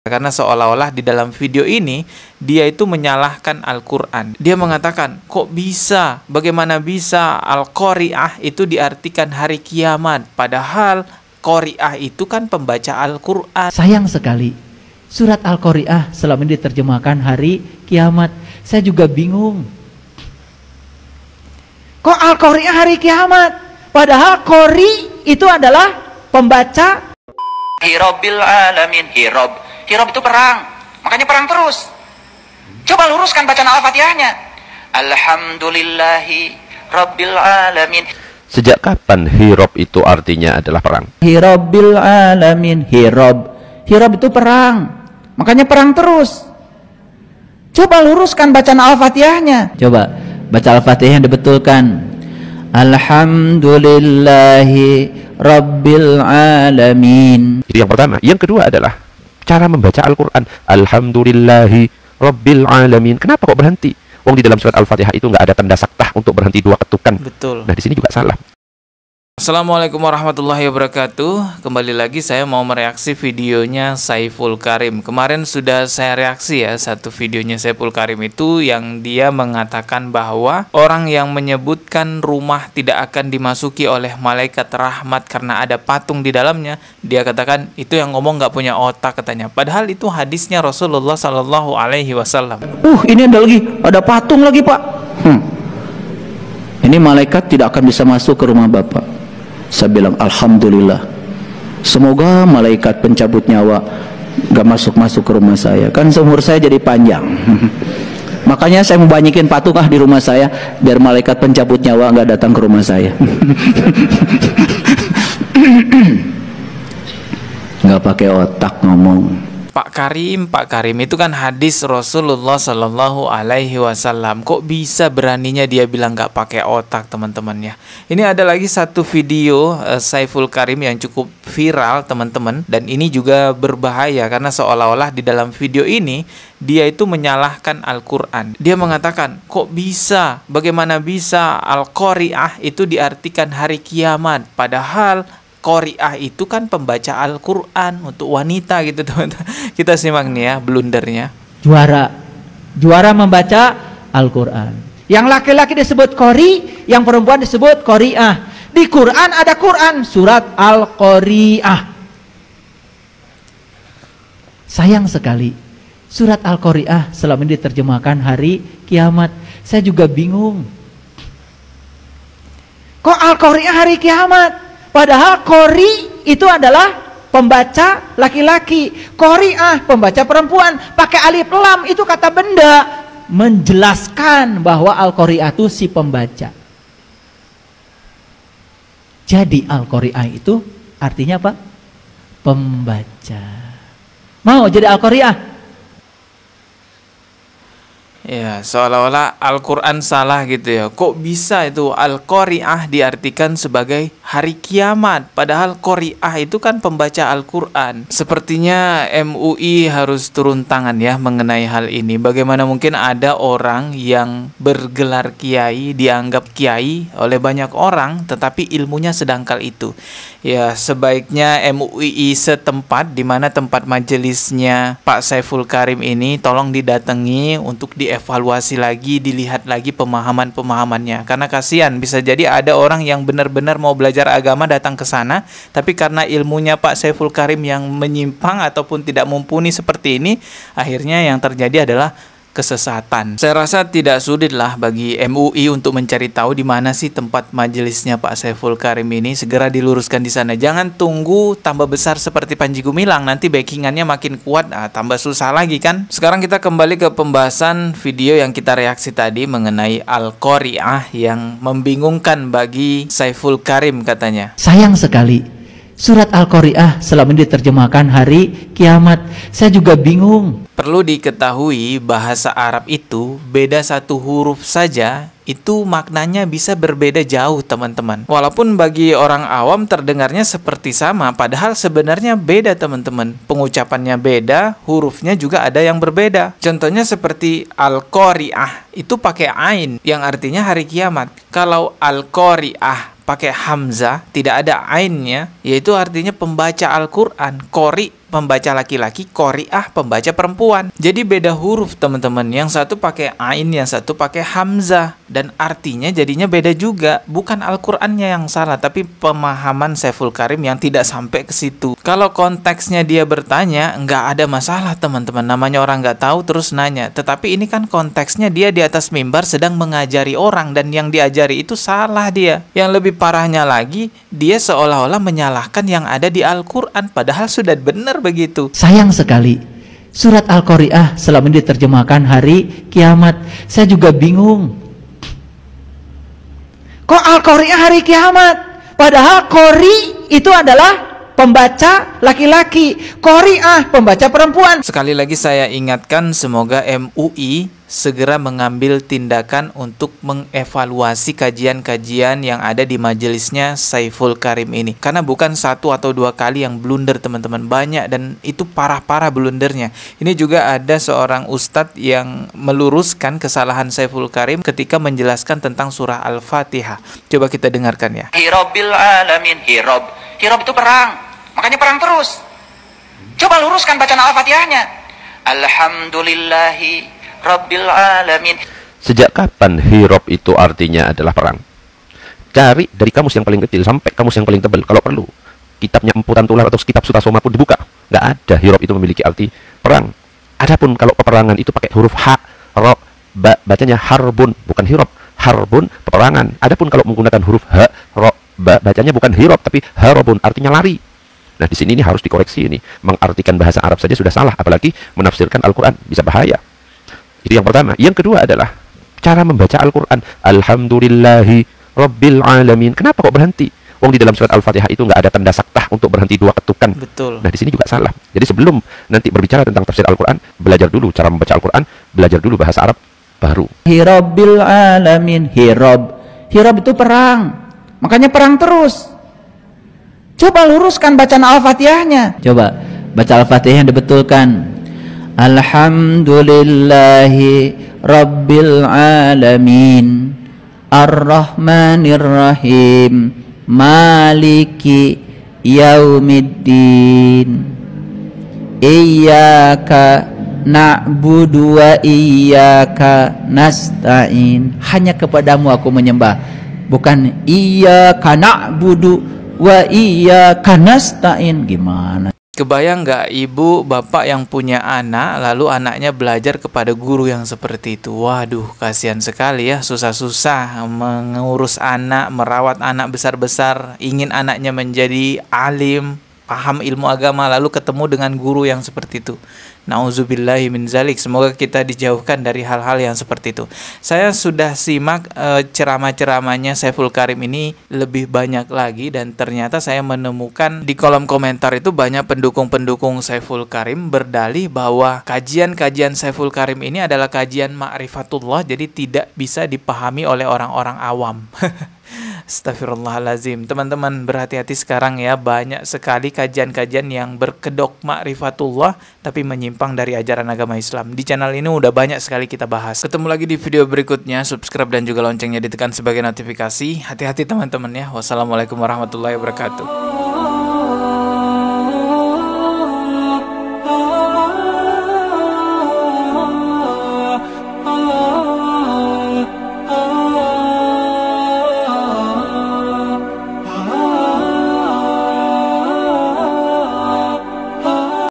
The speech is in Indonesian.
Karena seolah-olah di dalam video ini dia itu menyalahkan Al-Quran. Dia mengatakan, kok bisa? Bagaimana bisa Al-Qari'ah itu diartikan hari kiamat? Padahal Qari'ah itu kan pembaca Al-Quran. Sayang sekali, surat Al-Qari'ah selama ini diterjemahkan hari kiamat. Saya juga bingung. Kok Al-Qari'ah hari kiamat? Padahal Qari itu adalah pembaca. Hirobil alamin, hirob itu perang, makanya perang terus. Coba luruskan bacaan Al-Fatihahnya. Alhamdulillahi Rabbil alamin. Sejak kapan hirob itu artinya adalah perang? Hirobil alamin, hirob itu perang, makanya perang terus. Coba luruskan bacaan Al-Fatihahnya. Coba baca Al-Fatihah yang dibetulkan. Alhamdulillahi Rabbil alamin. Itu yang pertama. Yang kedua adalah cara membaca Al-Quran. Alhamdulillahi Rabbil alamin. Kenapa kok berhenti? Wong di dalam surat Al-Fatihah itu nggak ada tanda saktah untuk berhenti 2 ketukan. Betul. Nah di sini juga salah. Assalamualaikum warahmatullahi wabarakatuh. Kembali lagi saya mau mereaksi videonya Saiful Karim. Kemarin sudah saya reaksi ya satu videonya Saiful Karim itu yang dia mengatakan bahwa orang yang menyebutkan rumah tidak akan dimasuki oleh malaikat rahmat karena ada patung di dalamnya, dia katakan itu yang ngomong nggak punya otak katanya. Padahal itu hadisnya Rasulullah Shallallahu Alaihi Wasallam. Ini ada patung lagi Pak. Ini malaikat tidak akan bisa masuk ke rumah Bapak. Saya bilang alhamdulillah. Semoga malaikat pencabut nyawa gak masuk ke rumah saya. Kan seumur saya jadi panjang. Makanya saya mau banyakin patung di rumah saya biar malaikat pencabut nyawa gak datang ke rumah saya. Gak pakai otak ngomong. Pak Karim itu kan hadis Rasulullah Shallallahu Alaihi Wasallam. Kok bisa beraninya dia bilang nggak pakai otak, teman-teman ya? Ini ada lagi satu video Saiful Karim yang cukup viral, teman-teman, dan ini juga berbahaya karena seolah-olah di dalam video ini dia itu menyalahkan Al-Quran. Dia mengatakan, kok bisa? Bagaimana bisa Al-Qari'ah itu diartikan hari kiamat? Padahal Qari'ah itu kan pembaca Al-Quran untuk wanita gitu teman-teman. Kita simak nih ya blundernya. Juara membaca Al-Quran. Yang laki-laki disebut Qari, yang perempuan disebut Qari'ah. Di Quran ada Quran, surat Al-Qari'ah. Sayang sekali, surat Al-Qari'ah selama ini diterjemahkan hari kiamat. Saya juga bingung. Kok Al-Qari'ah hari kiamat? Padahal Qari itu adalah pembaca laki-laki, Qari'ah pembaca perempuan. Pakai alif lam itu kata benda menjelaskan bahwa Al-Qari'ah itu si pembaca. Jadi Al-Qari'ah itu artinya apa? Pembaca. Mau jadi Al-Qari'ah? Ya, seolah-olah Al-Quran salah gitu ya. Kok bisa itu Al-Qari'ah diartikan sebagai hari kiamat? Padahal Qari'ah itu kan pembaca Al-Quran. Sepertinya MUI harus turun tangan ya mengenai hal ini. Bagaimana mungkin ada orang yang bergelar kiai, dianggap kiai oleh banyak orang, tetapi ilmunya sedangkal itu. Ya, sebaiknya MUI setempat di mana tempat majelisnya Pak Saiful Karim ini tolong didatangi untuk dievaluasi lagi, dilihat lagi pemahaman-pemahamannya. Karena kasihan, bisa jadi ada orang yang benar-benar mau belajar agama datang ke sana, tapi karena ilmunya Pak Saiful Karim yang menyimpang ataupun tidak mumpuni seperti ini, akhirnya yang terjadi adalah kesesatan. Saya rasa tidak sulit lah bagi MUI untuk mencari tahu di mana sih tempat majelisnya Pak Saiful Karim ini. Segera diluruskan di sana. Jangan tunggu tambah besar seperti Panji Gumilang, nanti backingannya makin kuat, tambah susah lagi kan. Sekarang kita kembali ke pembahasan video yang kita reaksi tadi mengenai Al-Qari'ah yang membingungkan bagi Saiful Karim katanya. Sayang sekali, surat Al-Qari'ah selama ini diterjemahkan hari kiamat. Saya juga bingung. Perlu diketahui bahasa Arab itu beda satu huruf saja itu maknanya bisa berbeda jauh teman-teman. Walaupun bagi orang awam terdengarnya seperti sama, padahal sebenarnya beda teman-teman. Pengucapannya beda, hurufnya juga ada yang berbeda. Contohnya seperti Al-Qari'ah itu pakai ain yang artinya hari kiamat. Kalau Al-Qari'ah pakai hamzah, tidak ada ainnya, yaitu artinya pembaca Al-Quran. Qari pembaca laki-laki, qori'ah pembaca perempuan. Jadi beda huruf teman-teman. Yang satu pakai ain, yang satu pakai hamzah, dan artinya jadinya beda juga. Bukan Al-Qur'annya yang salah, tapi pemahaman Saiful Karim yang tidak sampai ke situ. Kalau konteksnya dia bertanya, nggak ada masalah teman-teman. Namanya orang nggak tahu terus nanya. Tetapi ini kan konteksnya dia di atas mimbar sedang mengajari orang, dan yang diajari itu salah dia. Yang lebih parahnya lagi, dia seolah-olah menyalahkan yang ada di Al-Qur'an, padahal sudah benar begitu. Sayang sekali, surat Al-Qari'ah selama ini diterjemahkan hari kiamat. Saya juga bingung. Kok Al-Qari'ah hari kiamat? Padahal Qori itu adalah pembaca laki-laki, Qori'ah pembaca perempuan. Sekali lagi saya ingatkan, semoga MUI segera mengambil tindakan untuk mengevaluasi kajian-kajian yang ada di majelisnya Saiful Karim ini. Karena bukan satu atau dua kali yang blunder teman-teman, banyak, dan itu parah-parah blundernya. Ini juga ada seorang ustadz yang meluruskan kesalahan Saiful Karim ketika menjelaskan tentang surah Al-Fatihah. Coba kita dengarkan ya. Rabbil alamin, Hirob. Hirob itu perang, makanya perang terus. Coba luruskan bacaan Al-Fatihahnya. Alhamdulillahi Rabbil alamin. Sejak kapan Hirob itu artinya adalah perang? Cari dari kamus yang paling kecil sampai kamus yang paling tebal kalau perlu. Kitabnya Empu Tantular atau kitab Sutasoma pun dibuka. Nggak ada Hirob itu memiliki arti perang. Adapun kalau peperangan itu pakai huruf ha, ro, ba, bacanya harbun, bukan Hirob. Harbun, peperangan. Adapun kalau menggunakan huruf ha, ro, ba, bacanya bukan Hirob tapi harobun, artinya lari. Nah, di sini ini harus dikoreksi ini. Mengartikan bahasa Arab saja sudah salah, apalagi menafsirkan Al-Qur'an, bisa bahaya. Itu yang pertama. Yang kedua adalah cara membaca Al-Quran. Alhamdulillahi Rabbil Alamin. Kenapa kok berhenti? Wong di dalam surat Al-Fatihah itu nggak ada tanda saktah untuk berhenti 2 ketukan. Betul. Nah, di sini juga salah. Jadi sebelum nanti berbicara tentang tafsir Al-Quran, belajar dulu cara membaca Al-Quran, belajar dulu bahasa Arab baru. Rabbil Alamin, Hirob. Hirob itu perang, makanya perang terus. Coba luruskan bacaan Al-Fatihahnya. Coba baca Al-Fatihah yang dibetulkan. Alhamdulillahi Rabbil Alamin, Ar-Rahmanir-Rahim, Maliki Yaumiddin, Iyyaka na'budu wa iyyaka nasta'in. Hanya kepadamu aku menyembah, bukan iyyaka na'budu wa iyyaka nasta'in. Gimana? Kebayang nggak ibu bapak yang punya anak, lalu anaknya belajar kepada guru yang seperti itu? Waduh, kasihan sekali ya, susah-susah mengurus anak, merawat anak besar-besar, ingin anaknya menjadi alim, paham ilmu agama, lalu ketemu dengan guru yang seperti itu. Nauzubillahi min zalik. Semoga kita dijauhkan dari hal-hal yang seperti itu. Saya sudah simak ceramah-ceramahnya Saiful Karim ini lebih banyak lagi, dan ternyata saya menemukan di kolom komentar itu banyak pendukung-pendukung Saiful Karim berdalih bahwa kajian-kajian Saiful Karim ini adalah kajian ma'rifatullah, jadi tidak bisa dipahami oleh orang-orang awam. Astagfirullahalazim. Teman-teman berhati-hati sekarang ya, banyak sekali kajian-kajian yang berkedok ma'rifatullah tapi menyimpang dari ajaran agama Islam. Di channel ini udah banyak sekali kita bahas. Ketemu lagi di video berikutnya, subscribe dan juga loncengnya ditekan sebagai notifikasi. Hati-hati teman-teman ya. Wassalamualaikum warahmatullahi wabarakatuh.